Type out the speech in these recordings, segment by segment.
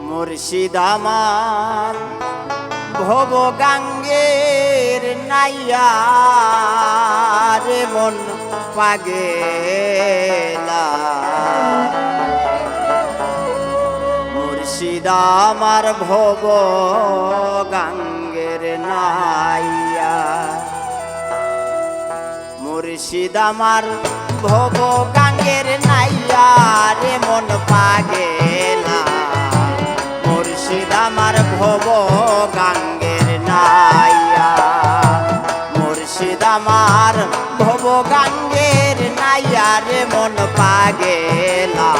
মুর্শিদ আমার ভব গাঙ্গের নাইয়া রে মন পাগেলা। মুর্শিদ আমার ভব গাঙ্গের নাইয়া, মুর্শিদ আমার ভব গাঙ্গের নাইয়া রে মন পাগেলা। মুর্শিদ আমার ভব গাঙ্গের নাইয়া, মুর্শিদ আমার ভব গাঙ্গের নাইয়া রে মন পাগেলা।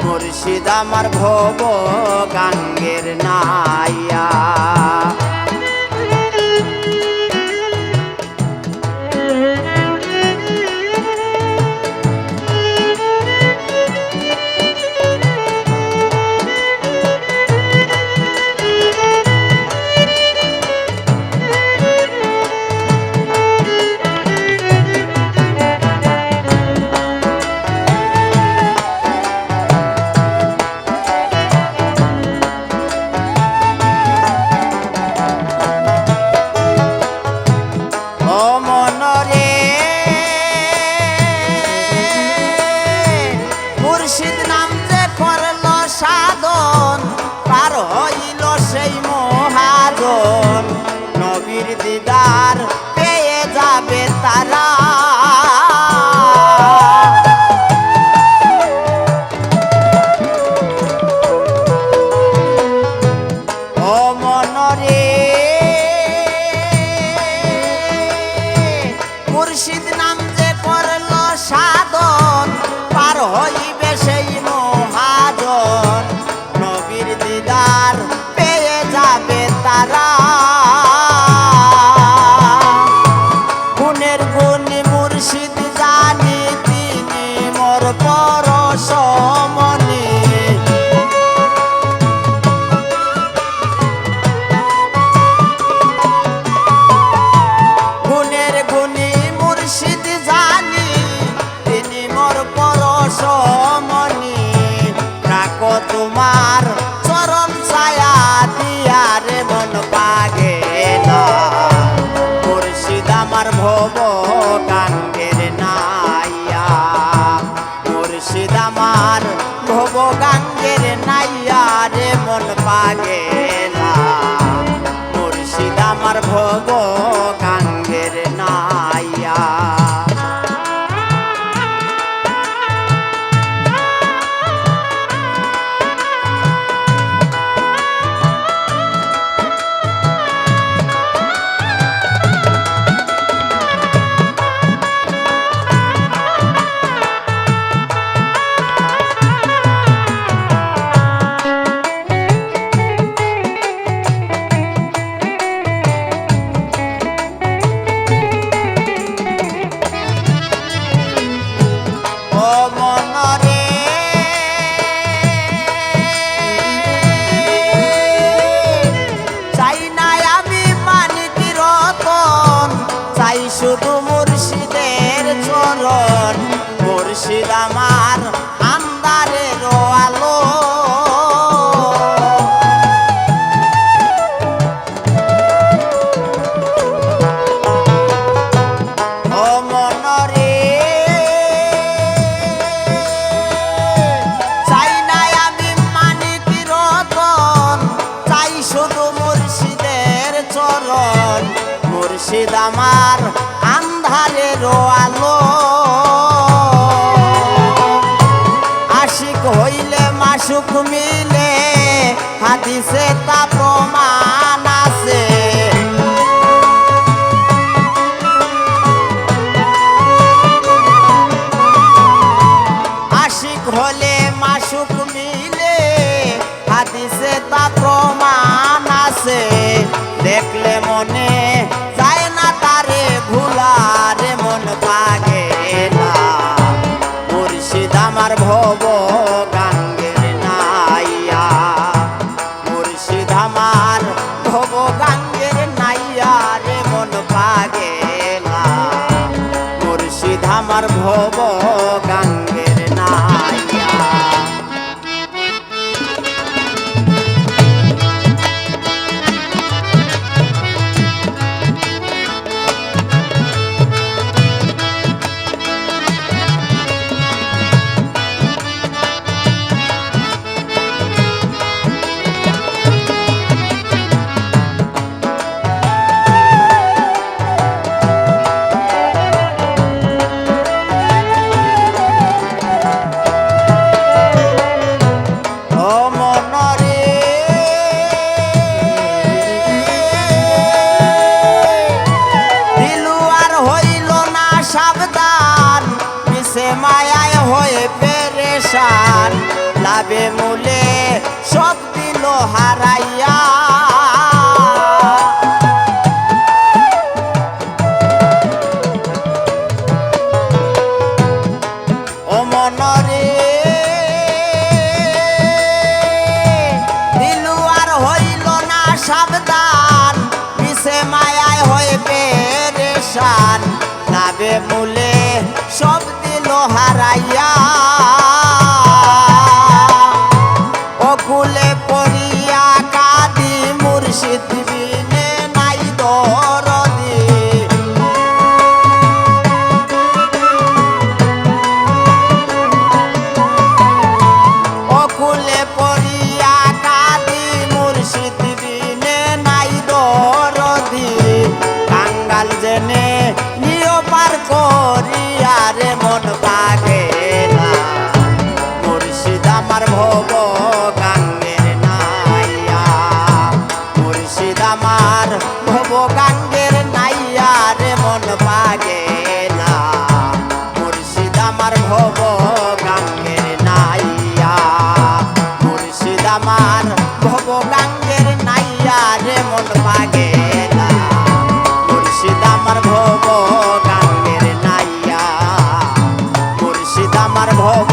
মুর্শিদ আমার ভব গাঙ্গের নাইয়া। মুর্শিদ নাম যে করল সাধন, পার হইল সেই মহাজন। নবীর দিদার পেয়ে যাবে তারা, ও মনরে মুর্শিদ নাম যে করল সাধন, পার হইবে সেই মহাজন। নবীর দিদার পেয়ে যাবে তারা, গুণের গুণী মুর্শিদ জানি তিনি মোর পরশমণি। গুণের গুণী মুর্শিদ জানি তিনি মোর পরশমণি। রাখো তোমার চরণ ছায়া দিয়া রে মন পাগেলা। মুর্শিদ আমার ভব গাঙ্গের নাইয়া, মুর্শিদ আমার ভব গাঙ্গের নাইয়া রে মন পাগেলা। মুর্শিদ আমার ভব গাঙ্গের নাইয়া। শুধু মুর্শিদের চরণ, মুর্শিদ আমার আন্দারের আলো। ও মনরে চাই নাই আমি মানিক রতন, চাই শুধু মুর্শিদের চরণ। মুর্শিদ আমার আন্ধারের আলো, আশিক হইলে মাসুক মিলে হাদিসে তা প্রমাণ আছে। আশিক হলে মাসুক মিলে হাদিসে তা প্রমাণ আছে। আমার ভব গাঙ্গের নাইয়া। মায়ায় হয়ে পেরেশান, লাভে মূলে সব দিল হারাইয়া। ও মনরে দিলু আর হইল না সাবধান, মিশে মায়ায় হয়ে পেরেশান, লাভে মূলে সব হারাইয়া। অকুলে পড়িয়া কাঁদি মুর্শিদ বিনে নাই দরদি। অকুলে পড়িয়া কাঁদি মুর্শিদ বিনে নাই দরদি। কাঙ্গাল জেনে নিও পার করিয়া রে মন পাগে না, মুর্শিদ আমার ভব গাঙ্গের নাইয়া। মুর্শিদ আমার ভব গাঙ্গের নাইয়া রে মন পাগে না, মুর্শিদ আমার ভব গাঙ্গের নাইয়া। মুর্শিদ আমার ভব গাঙ্গের নাইয়া রে মন পাগে না, মুর্শিদ আমার ভব গাঙ্গের নাইয়া। মুর্শিদ আমার ভব